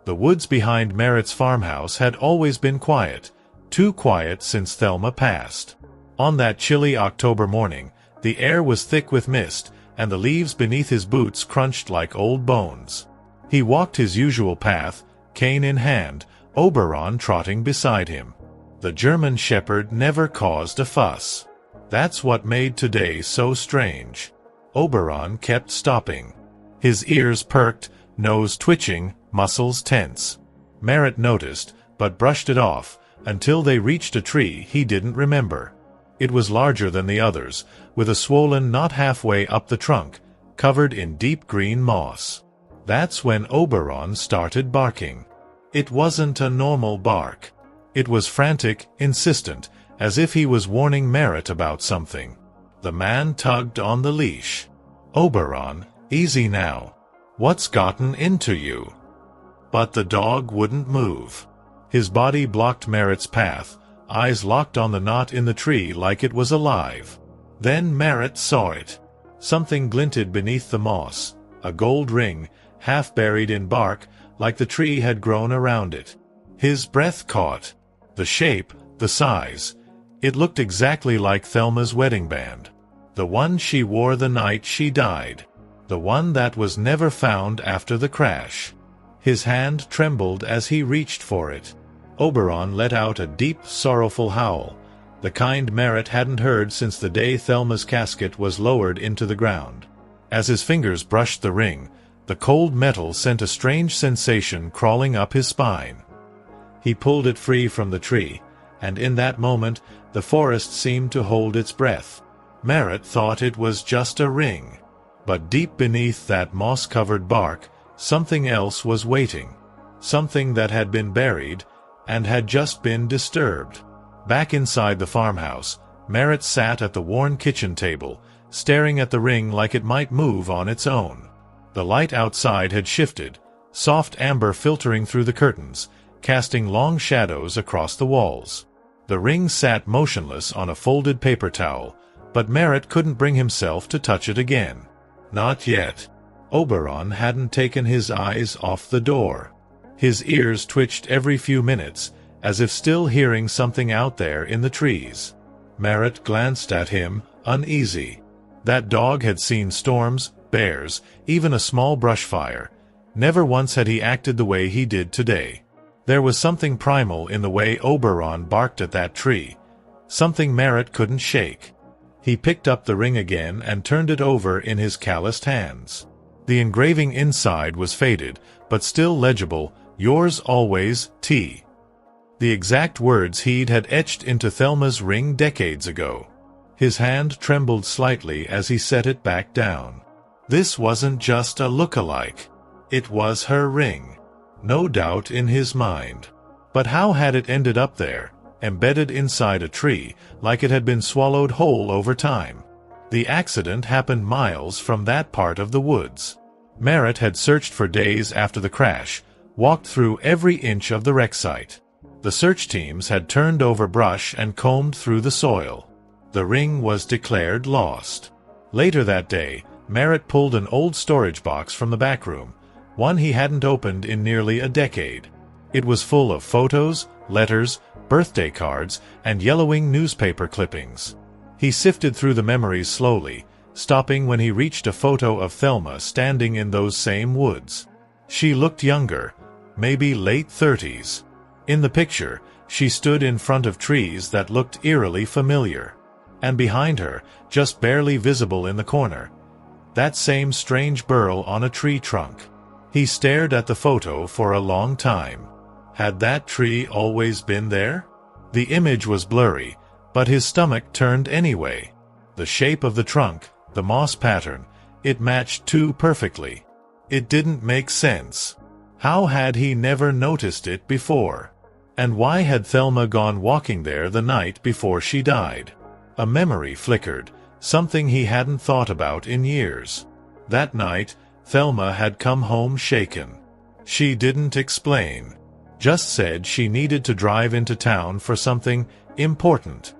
The woods behind Merritt's farmhouse had always been quiet, too quiet since Thelma passed. On that chilly October morning, the air was thick with mist, and the leaves beneath his boots crunched like old bones. He walked his usual path, cane in hand, Oberon trotting beside him. The German shepherd never caused a fuss. That's what made today so strange. Oberon kept stopping. His ears perked, nose twitching, muscles tense. Merritt noticed, but brushed it off, until they reached a tree he didn't remember. It was larger than the others, with a swollen knot halfway up the trunk, covered in deep green moss. That's when Oberon started barking. It wasn't a normal bark. It was frantic, insistent, as if he was warning Merritt about something. The man tugged on the leash. "Oberon, easy now. What's gotten into you?" But the dog wouldn't move. His body blocked Merritt's path, eyes locked on the knot in the tree like it was alive. Then Merritt saw it. Something glinted beneath the moss, a gold ring, half buried in bark, like the tree had grown around it. His breath caught. The shape, the size. It looked exactly like Thelma's wedding band. The one she wore the night she died. The one that was never found after the crash. His hand trembled as he reached for it. Oberon let out a deep, sorrowful howl, the kind Merritt hadn't heard since the day Thelma's casket was lowered into the ground. As his fingers brushed the ring, the cold metal sent a strange sensation crawling up his spine. He pulled it free from the tree, and in that moment the forest seemed to hold its breath. Merritt thought it was just a ring. But deep beneath that moss-covered bark, something else was waiting. Something that had been buried, and had just been disturbed. Back inside the farmhouse, Merritt sat at the worn kitchen table, staring at the ring like it might move on its own. The light outside had shifted, soft amber filtering through the curtains, casting long shadows across the walls. The ring sat motionless on a folded paper towel, but Merritt couldn't bring himself to touch it again. Not yet. Oberon hadn't taken his eyes off the door. His ears twitched every few minutes, as if still hearing something out there in the trees. Merritt glanced at him, uneasy. That dog had seen storms, bears, even a small brush fire. Never once had he acted the way he did today. There was something primal in the way Oberon barked at that tree, something Merritt couldn't shake. He picked up the ring again and turned it over in his calloused hands. The engraving inside was faded, but still legible, "Yours always, T." The exact words he'd had etched into Thelma's ring decades ago. His hand trembled slightly as he set it back down. This wasn't just a look-alike. It was her ring. No doubt in his mind. But how had it ended up there, embedded inside a tree, like it had been swallowed whole over time? The accident happened miles from that part of the woods. Merritt had searched for days after the crash, walked through every inch of the wreck site. The search teams had turned over brush and combed through the soil. The ring was declared lost. Later that day, Merritt pulled an old storage box from the back room, one he hadn't opened in nearly a decade. It was full of photos, letters, birthday cards, and yellowing newspaper clippings. He sifted through the memories slowly, stopping when he reached a photo of Thelma standing in those same woods. She looked younger, maybe late 30s. In the picture, she stood in front of trees that looked eerily familiar. And behind her, just barely visible in the corner, that same strange burl on a tree trunk. He stared at the photo for a long time. Had that tree always been there? The image was blurry, but his stomach turned anyway. The shape of the trunk, the moss pattern, it matched too perfectly. It didn't make sense. How had he never noticed it before? And why had Thelma gone walking there the night before she died? A memory flickered, something he hadn't thought about in years. That night, Thelma had come home shaken. She didn't explain. Just said she needed to drive into town for something important.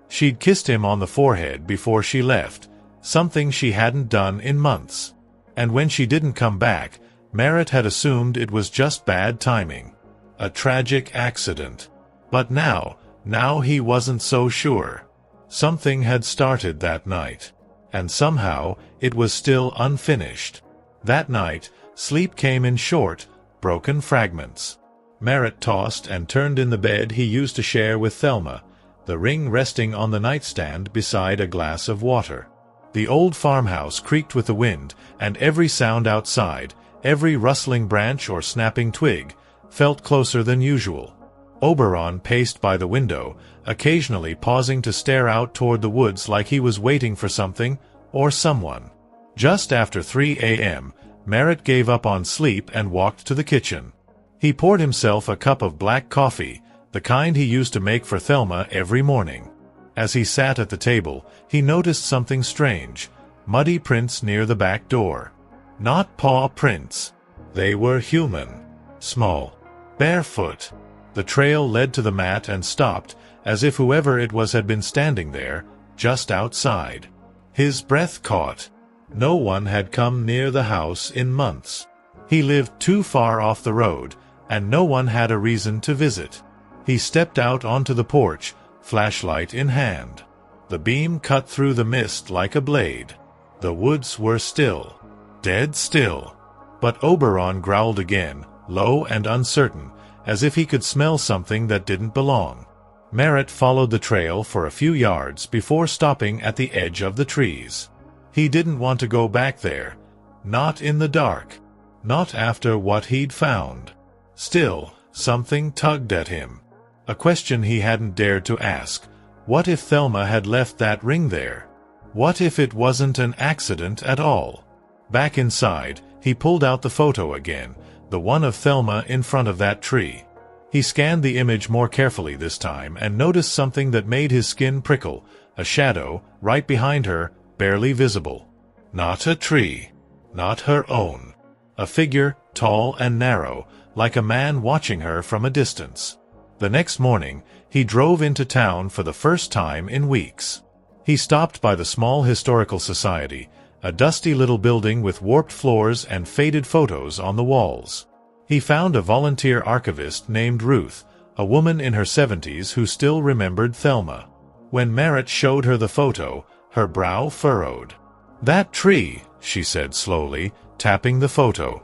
She'd kissed him on the forehead before she left, something she hadn't done in months. And when she didn't come back, Merritt had assumed it was just bad timing. A tragic accident. But now he wasn't so sure. Something had started that night. And somehow, it was still unfinished. That night, sleep came in short, broken fragments. Merritt tossed and turned in the bed he used to share with Thelma, the ring resting on the nightstand beside a glass of water. The old farmhouse creaked with the wind, and every sound outside, every rustling branch or snapping twig, felt closer than usual. Oberon paced by the window, occasionally pausing to stare out toward the woods like he was waiting for something or someone. Just after 3 a.m., Merritt gave up on sleep and walked to the kitchen. He poured himself a cup of black coffee, the kind he used to make for Thelma every morning. As he sat at the table, he noticed something strange: muddy prints near the back door. Not paw prints. They were human. Small. Barefoot. The trail led to the mat and stopped, as if whoever it was had been standing there, just outside. His breath caught. No one had come near the house in months. He lived too far off the road, and no one had a reason to visit. He stepped out onto the porch, flashlight in hand. The beam cut through the mist like a blade. The woods were still. Dead still. But Oberon growled again, low and uncertain, as if he could smell something that didn't belong. Merritt followed the trail for a few yards before stopping at the edge of the trees. He didn't want to go back there. Not in the dark. Not after what he'd found. Still, something tugged at him. A question he hadn't dared to ask. What if Thelma had left that ring there? What if it wasn't an accident at all? Back inside, he pulled out the photo again, the one of Thelma in front of that tree. He scanned the image more carefully this time and noticed something that made his skin prickle, a shadow, right behind her, barely visible. Not a tree. Not her own. A figure, tall and narrow, like a man watching her from a distance. The next morning, he drove into town for the first time in weeks. He stopped by the small historical society, a dusty little building with warped floors and faded photos on the walls. He found a volunteer archivist named Ruth, a woman in her 70s who still remembered Thelma. When Merritt showed her the photo, her brow furrowed. "That tree," she said slowly, tapping the photo.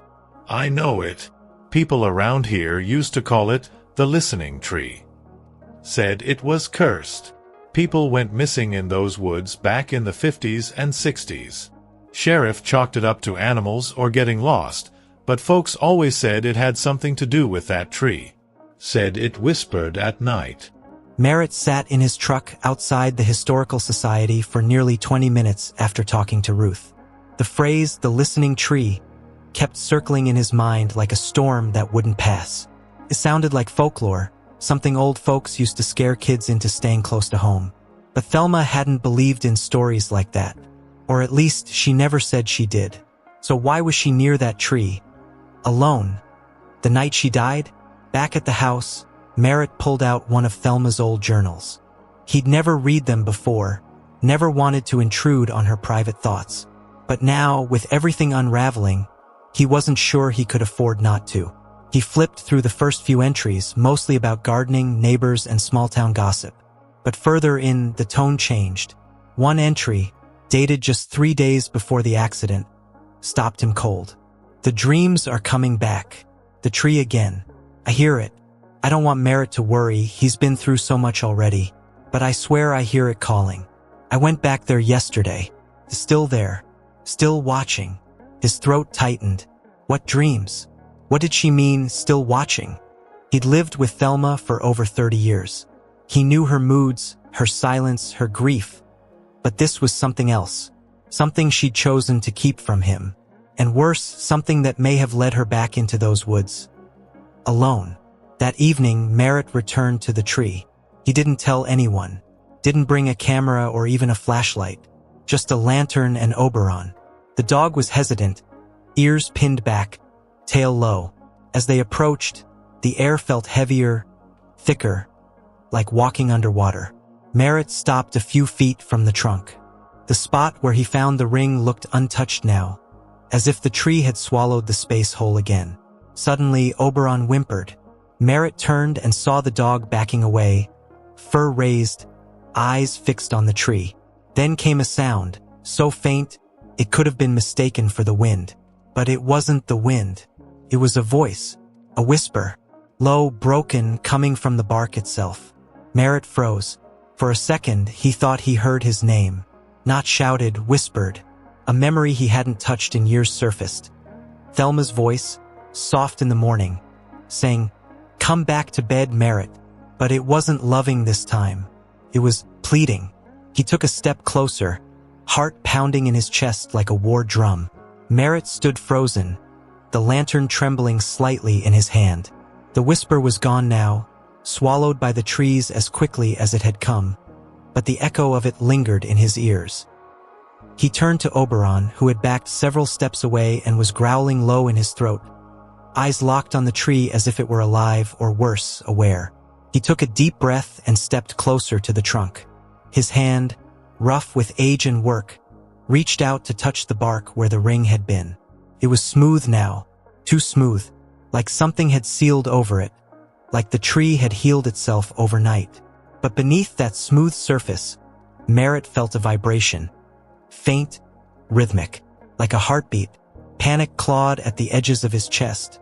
"I know it. People around here used to call it the listening tree. Said it was cursed. People went missing in those woods back in the 50s and 60s. Sheriff chalked it up to animals or getting lost, but folks always said it had something to do with that tree. Said it whispered at night." Merritt sat in his truck outside the Historical Society for nearly 20 minutes after talking to Ruth. The phrase, "the listening tree," kept circling in his mind like a storm that wouldn't pass. It sounded like folklore, something old folks used to scare kids into staying close to home. But Thelma hadn't believed in stories like that. Or at least she never said she did. So why was she near that tree? Alone. The night she died? Back at the house, Merritt pulled out one of Thelma's old journals. He'd never read them before, never wanted to intrude on her private thoughts. But now, with everything unraveling, he wasn't sure he could afford not to. He flipped through the first few entries, mostly about gardening, neighbors, and small-town gossip. But further in, the tone changed. One entry, dated just 3 days before the accident, stopped him cold. "The dreams are coming back. The tree again. I hear it. I don't want Merritt to worry, he's been through so much already. But I swear I hear it calling. I went back there yesterday. Still there. Still watching." His throat tightened. What dreams? What did she mean, still watching? He'd lived with Thelma for over 30 years. He knew her moods, her silence, her grief. But this was something else. Something she'd chosen to keep from him. And worse, something that may have led her back into those woods. Alone. That evening, Merritt returned to the tree. He didn't tell anyone. Didn't bring a camera or even a flashlight. Just a lantern and Oberon. The dog was hesitant, ears pinned back, tail low. As they approached, the air felt heavier, thicker, like walking underwater. Merritt stopped a few feet from the trunk. The spot where he found the ring looked untouched now, as if the tree had swallowed the space whole again. Suddenly, Oberon whimpered. Merritt turned and saw the dog backing away, fur raised, eyes fixed on the tree. Then came a sound, so faint it could have been mistaken for the wind. But it wasn't the wind. It was a voice, a whisper, low, broken, coming from the bark itself. Merritt froze. For a second, he thought he heard his name. Not shouted, whispered. A memory he hadn't touched in years surfaced. Thelma's voice, soft in the morning, saying, "Come back to bed, Merritt." But it wasn't loving this time. It was pleading. He took a step closer, heart pounding in his chest like a war drum. Merritt stood frozen, the lantern trembling slightly in his hand. The whisper was gone now, swallowed by the trees as quickly as it had come, but the echo of it lingered in his ears. He turned to Oberon, who had backed several steps away and was growling low in his throat, eyes locked on the tree as if it were alive or worse, aware. He took a deep breath and stepped closer to the trunk. His hand, rough with age and work, reached out to touch the bark where the ring had been. It was smooth now, too smooth, like something had sealed over it, like the tree had healed itself overnight. But beneath that smooth surface, Merritt felt a vibration, faint, rhythmic, like a heartbeat. Panic clawed at the edges of his chest,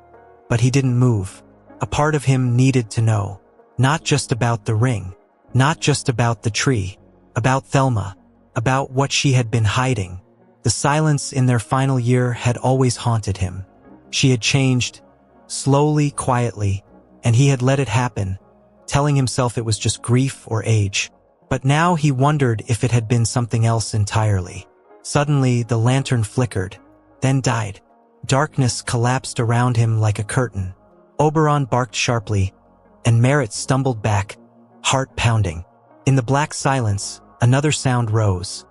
but he didn't move. A part of him needed to know, not just about the ring, not just about the tree, about Thelma, about what she had been hiding. The silence in their final year had always haunted him. She had changed, slowly, quietly, and he had let it happen, telling himself it was just grief or age. But now he wondered if it had been something else entirely. Suddenly, the lantern flickered, then died. Darkness collapsed around him like a curtain. Oberon barked sharply, and Merritt stumbled back, heart pounding. In the black silence, another sound rose.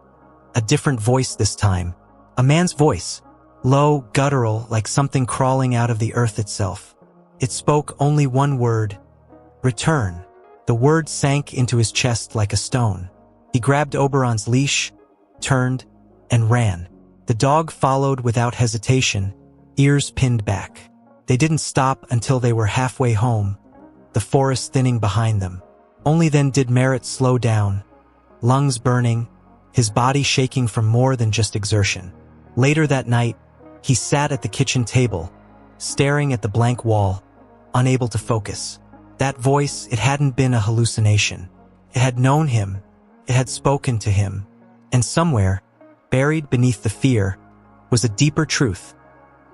A different voice this time. A man's voice, low, guttural, like something crawling out of the earth itself. It spoke only one word: return. The word sank into his chest like a stone. He grabbed Oberon's leash, turned, and ran. The dog followed without hesitation, ears pinned back. They didn't stop until they were halfway home, the forest thinning behind them. Only then did Merritt slow down, lungs burning, his body shaking from more than just exertion. Later that night, he sat at the kitchen table, staring at the blank wall, unable to focus. That voice, it hadn't been a hallucination. It had known him, it had spoken to him, and somewhere, buried beneath the fear, was a deeper truth.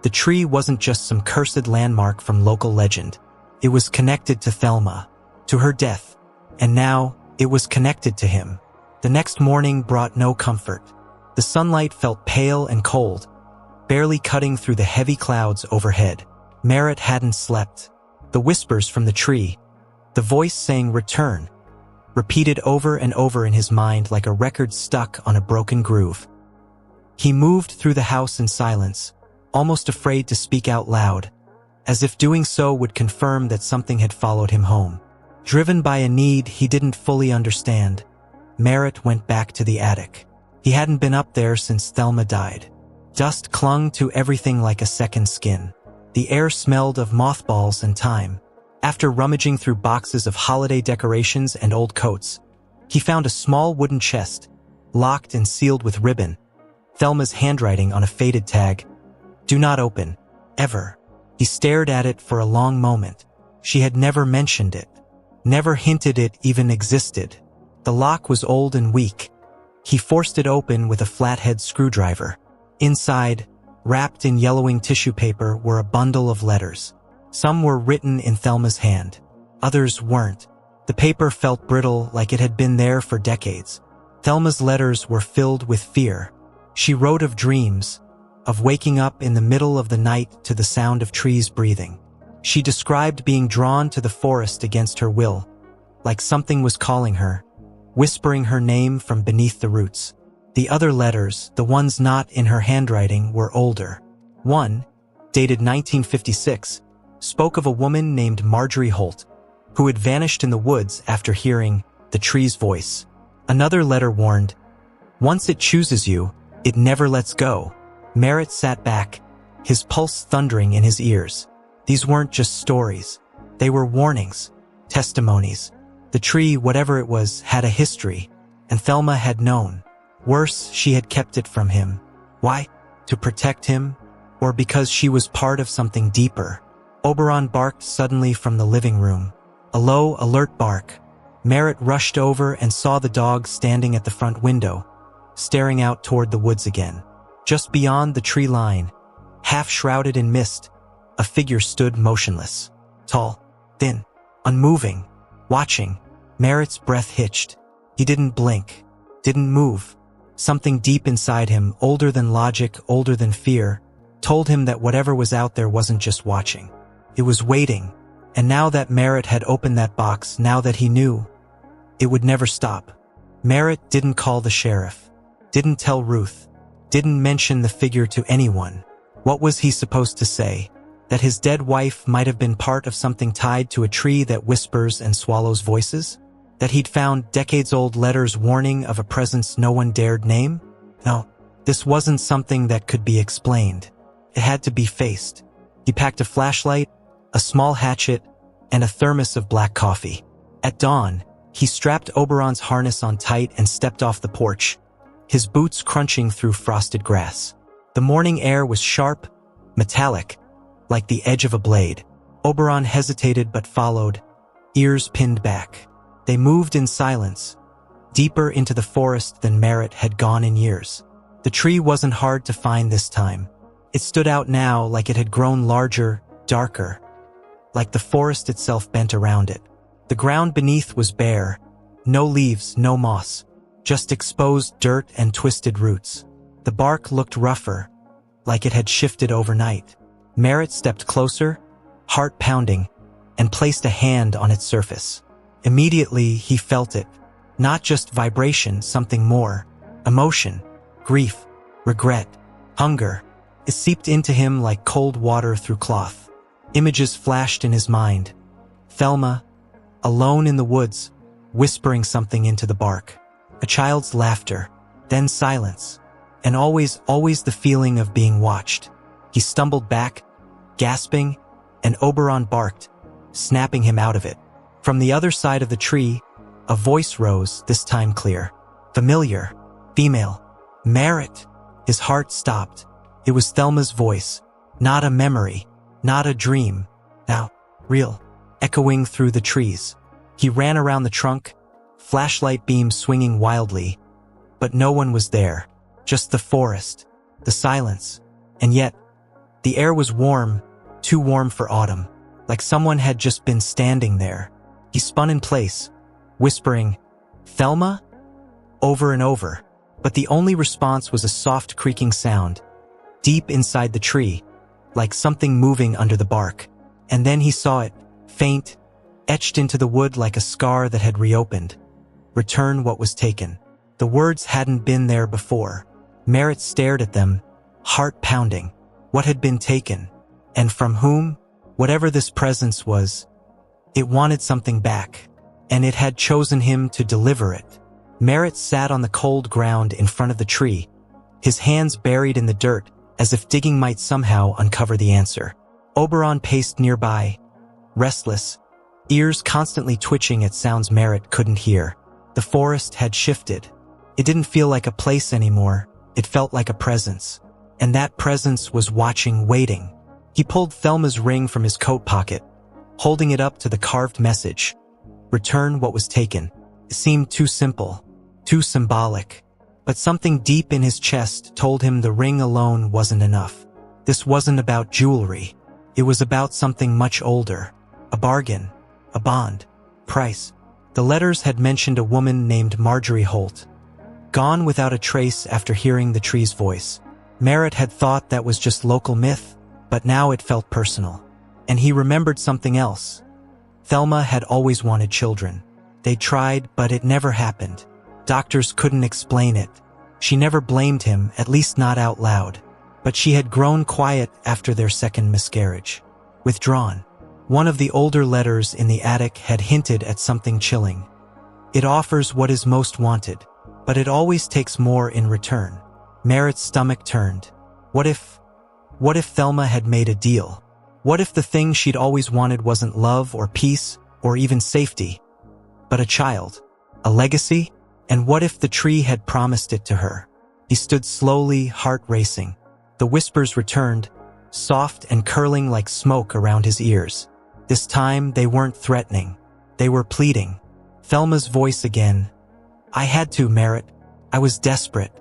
The tree wasn't just some cursed landmark from local legend. It was connected to Thelma, to her death, and now it was connected to him. The next morning brought no comfort. The sunlight felt pale and cold, barely cutting through the heavy clouds overhead. Merritt hadn't slept. The whispers from the tree, the voice saying return, repeated over and over in his mind like a record stuck on a broken groove. He moved through the house in silence, almost afraid to speak out loud, as if doing so would confirm that something had followed him home. Driven by a need he didn't fully understand, Merritt went back to the attic. He hadn't been up there since Thelma died. Dust clung to everything like a second skin. The air smelled of mothballs and time. After rummaging through boxes of holiday decorations and old coats, he found a small wooden chest, locked and sealed with ribbon. Thelma's handwriting on a faded tag. "Do not open. Ever." He stared at it for a long moment. She had never mentioned it, never hinted it even existed. The lock was old and weak. He forced it open with a flathead screwdriver. Inside, wrapped in yellowing tissue paper, were a bundle of letters. Some were written in Thelma's hand. Others weren't. The paper felt brittle, like it had been there for decades. Thelma's letters were filled with fear. She wrote of dreams, of waking up in the middle of the night to the sound of trees breathing. She described being drawn to the forest against her will, like something was calling her, whispering her name from beneath the roots. The other letters, the ones not in her handwriting, were older. One, dated 1956, spoke of a woman named Marjorie Holt, who had vanished in the woods after hearing the tree's voice. Another letter warned, "Once it chooses you, it never lets go." Merritt sat back, his pulse thundering in his ears. These weren't just stories. They were warnings, testimonies. The tree, whatever it was, had a history, and Thelma had known. Worse, she had kept it from him. Why? To protect him? Or because she was part of something deeper? Oberon barked suddenly from the living room. A low, alert bark. Merritt rushed over and saw the dog standing at the front window, staring out toward the woods again. Just beyond the tree line, half shrouded in mist, a figure stood motionless. Tall, thin, unmoving, watching. Merritt's breath hitched. He didn't blink, didn't move. Something deep inside him, older than logic, older than fear, told him that whatever was out there wasn't just watching. It was waiting. And now that Merritt had opened that box, now that he knew, it would never stop. Merritt didn't call the sheriff, didn't tell Ruth, didn't mention the figure to anyone. What was he supposed to say? That his dead wife might have been part of something tied to a tree that whispers and swallows voices? That he'd found decades-old letters warning of a presence no one dared name? No, this wasn't something that could be explained. It had to be faced. He packed a flashlight, a small hatchet, and a thermos of black coffee. At dawn, he strapped Oberon's harness on tight and stepped off the porch, his boots crunching through frosted grass. The morning air was sharp, metallic, like the edge of a blade. Oberon hesitated but followed, ears pinned back. They moved in silence, deeper into the forest than Merritt had gone in years. The tree wasn't hard to find this time. It stood out now like it had grown larger, darker, like the forest itself bent around it. The ground beneath was bare, no leaves, no moss, just exposed dirt and twisted roots. The bark looked rougher, like it had shifted overnight. Merritt stepped closer, heart pounding, and placed a hand on its surface. Immediately, he felt it. Not just vibration, something more. Emotion, grief, regret, hunger. It seeped into him like cold water through cloth. Images flashed in his mind. Thelma, alone in the woods, whispering something into the bark. A child's laughter, then silence, and always the feeling of being watched. He stumbled back, gasping, and Oberon barked, snapping him out of it. From the other side of the tree, a voice rose, this time clear. Familiar, female. Merritt. His heart stopped. It was Thelma's voice, not a memory, not a dream. Now, real, echoing through the trees. He ran around the trunk, flashlight beams swinging wildly, but no one was there. Just the forest, the silence. And yet, the air was warm, too warm for autumn, like someone had just been standing there. He spun in place, whispering, "Thelma?" over and over, but the only response was a soft creaking sound, deep inside the tree, like something moving under the bark. And then he saw it, faint, etched into the wood like a scar that had reopened. Return what was taken. The words hadn't been there before. Merritt stared at them, heart pounding. What had been taken? And from whom? Whatever this presence was, it wanted something back, and it had chosen him to deliver it. Merritt sat on the cold ground in front of the tree, his hands buried in the dirt, as if digging might somehow uncover the answer. Oberon paced nearby, restless, ears constantly twitching at sounds Merritt couldn't hear. The forest had shifted. It didn't feel like a place anymore. It felt like a presence. And that presence was watching, waiting. He pulled Thelma's ring from his coat pocket, holding it up to the carved message. Return what was taken. It seemed too simple, too symbolic. But something deep in his chest told him the ring alone wasn't enough. This wasn't about jewelry. It was about something much older. A bargain, a bond, price. The letters had mentioned a woman named Marjorie Holt, gone without a trace after hearing the tree's voice. Merritt had thought that was just local myth, but now it felt personal. And he remembered something else. Thelma had always wanted children. They tried, but it never happened. Doctors couldn't explain it. She never blamed him, at least not out loud. But she had grown quiet after their second miscarriage. Withdrawn. One of the older letters in the attic had hinted at something chilling. It offers what is most wanted, but it always takes more in return. Merritt's stomach turned. What if Thelma had made a deal? What if the thing she'd always wanted wasn't love or peace or even safety, but a child, a legacy? And what if the tree had promised it to her? He stood slowly, heart racing. The whispers returned, soft and curling like smoke around his ears. This time, they weren't threatening. They were pleading. Thelma's voice again. I had to, Merritt. I was desperate.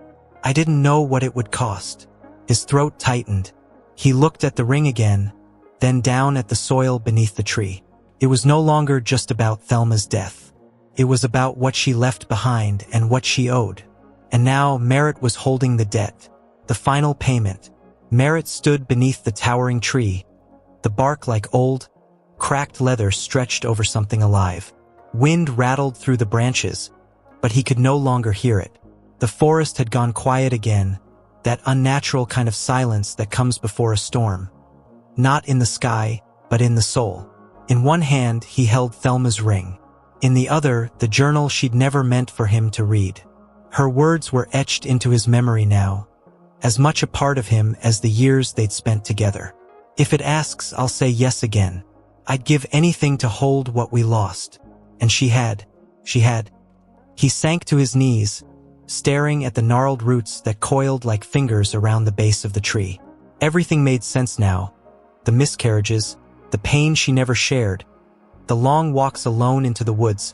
I didn't know what it would cost. His throat tightened. He looked at the ring again, then down at the soil beneath the tree. It was no longer just about Thelma's death. It was about what she left behind and what she owed. And now Merritt was holding the debt, the final payment. Merritt stood beneath the towering tree, the bark like old, cracked leather stretched over something alive. Wind rattled through the branches, but he could no longer hear it. The forest had gone quiet again, that unnatural kind of silence that comes before a storm. Not in the sky, but in the soul. In one hand, he held Thelma's ring. In the other, the journal she'd never meant for him to read. Her words were etched into his memory now, as much a part of him as the years they'd spent together. If it asks, I'll say yes again. I'd give anything to hold what we lost. And she had. He sank to his knees, staring at the gnarled roots that coiled like fingers around the base of the tree. Everything made sense now. The miscarriages, the pain she never shared, the long walks alone into the woods,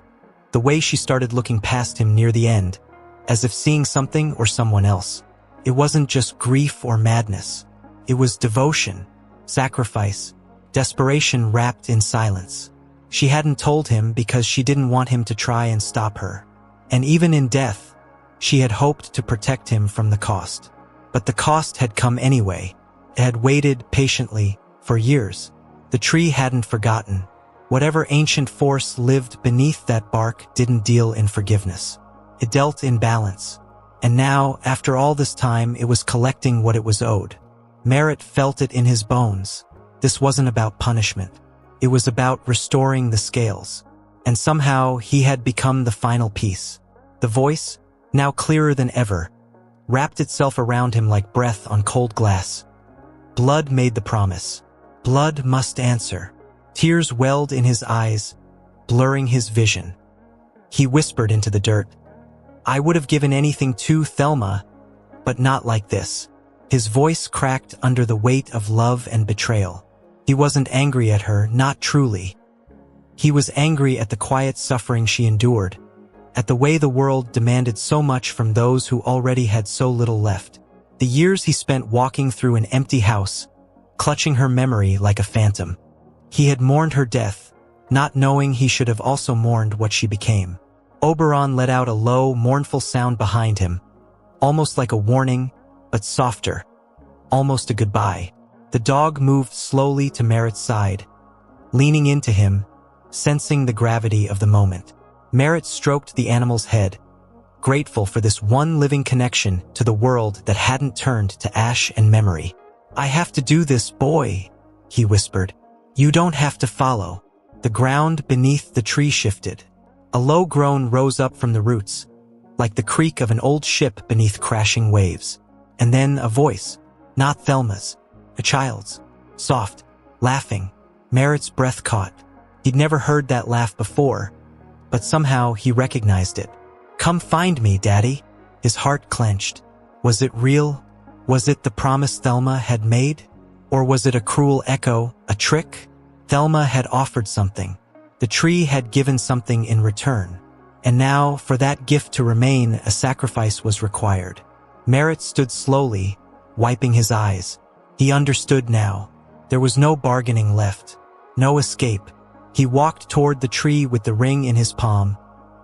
the way she started looking past him near the end, as if seeing something or someone else. It wasn't just grief or madness. It was devotion, sacrifice, desperation wrapped in silence. She hadn't told him because she didn't want him to try and stop her. And even in death, she had hoped to protect him from the cost. But the cost had come anyway. It had waited patiently for years. The tree hadn't forgotten. Whatever ancient force lived beneath that bark didn't deal in forgiveness. It dealt in balance. And now, after all this time, it was collecting what it was owed. Merritt felt it in his bones. This wasn't about punishment. It was about restoring the scales. And somehow, he had become the final piece. The voice, now clearer than ever, wrapped itself around him like breath on cold glass. Blood made the promise. Blood must answer. Tears welled in his eyes, blurring his vision. He whispered into the dirt, I would have given anything to Thelma, but not like this. His voice cracked under the weight of love and betrayal. He wasn't angry at her, not truly. He was angry at the quiet suffering she endured, at the way the world demanded so much from those who already had so little left. The years he spent walking through an empty house, clutching her memory like a phantom. He had mourned her death, not knowing he should have also mourned what she became. Oberon let out a low, mournful sound behind him, almost like a warning, but softer, almost a goodbye. The dog moved slowly to Merritt's side, leaning into him, sensing the gravity of the moment. Merritt stroked the animal's head, grateful for this one living connection to the world that hadn't turned to ash and memory. I have to do this, boy, he whispered. You don't have to follow. The ground beneath the tree shifted. A low groan rose up from the roots, like the creak of an old ship beneath crashing waves. And then a voice, not Thelma's, a child's, soft, laughing. Merritt's breath caught. He'd never heard that laugh before, but somehow he recognized it. Come find me, Daddy. His heart clenched. Was it real? Was it the promise Thelma had made? Or was it a cruel echo, a trick? Thelma had offered something. The tree had given something in return. And now, for that gift to remain, a sacrifice was required. Merritt stood slowly, wiping his eyes. He understood now. There was no bargaining left. No escape. He walked toward the tree with the ring in his palm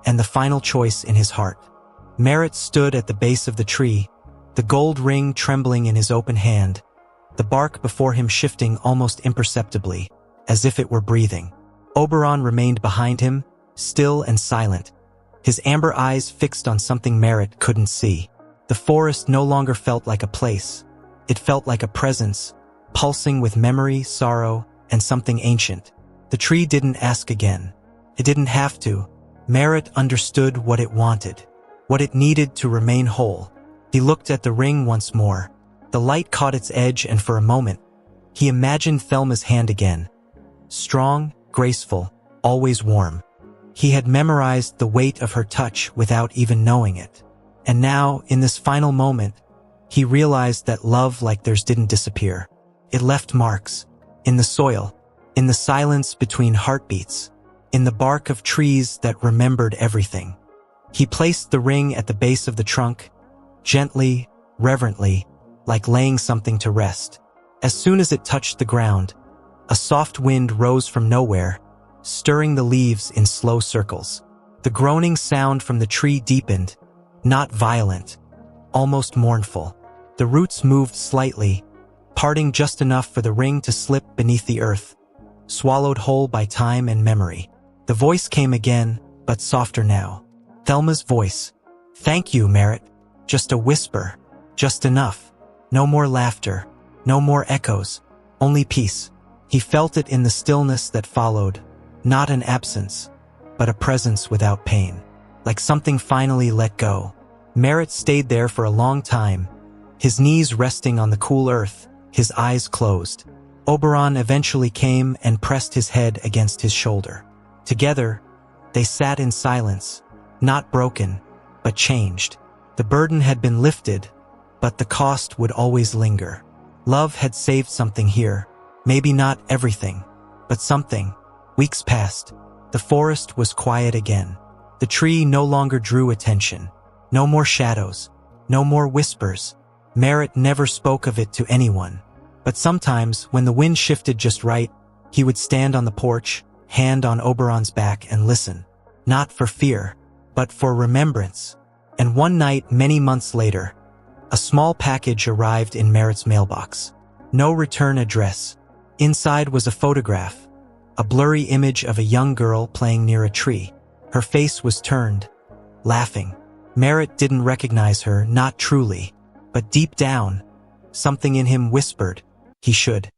and the final choice in his heart. Merritt stood at the base of the tree, the gold ring trembling in his open hand, the bark before him shifting almost imperceptibly, as if it were breathing. Oberon remained behind him, still and silent, his amber eyes fixed on something Merritt couldn't see. The forest no longer felt like a place. It felt like a presence, pulsing with memory, sorrow, and something ancient. The tree didn't ask again. It didn't have to. Merritt understood what it wanted, what it needed to remain whole. He looked at the ring once more, The light caught its edge, and for a moment, he imagined Thelma's hand again. Strong, graceful, always warm. He had memorized the weight of her touch without even knowing it. And now, in this final moment, he realized that love like theirs didn't disappear. It left marks. In the soil, in the silence between heartbeats, in the bark of trees that remembered everything. He placed the ring at the base of the trunk, gently, reverently, like laying something to rest. As soon as it touched the ground, a soft wind rose from nowhere, stirring the leaves in slow circles. The groaning sound from the tree deepened, not violent, almost mournful. The roots moved slightly, parting just enough for the ring to slip beneath the earth, swallowed whole by time and memory. The voice came again, but softer now. Thelma's voice. "Thank you, Merritt." Just a whisper. Just enough. No more laughter. No more echoes. Only peace. He felt it in the stillness that followed. Not an absence, but a presence without pain. Like something finally let go. Merritt stayed there for a long time, his knees resting on the cool earth, his eyes closed. Oberon eventually came and pressed his head against his shoulder. Together, they sat in silence, not broken, but changed. The burden had been lifted, but the cost would always linger. Love had saved something here. Maybe not everything, but something. Weeks passed. The forest was quiet again. The tree no longer drew attention. No more shadows. No more whispers. Merritt never spoke of it to anyone. But sometimes, when the wind shifted just right, he would stand on the porch, hand on Oberon's back, and listen. Not for fear, but for remembrance. And one night, many months later, a small package arrived in Merritt's mailbox. No return address. Inside was a photograph, a blurry image of a young girl playing near a tree. Her face was turned, laughing. Merritt didn't recognize her, not truly, but deep down, something in him whispered he should.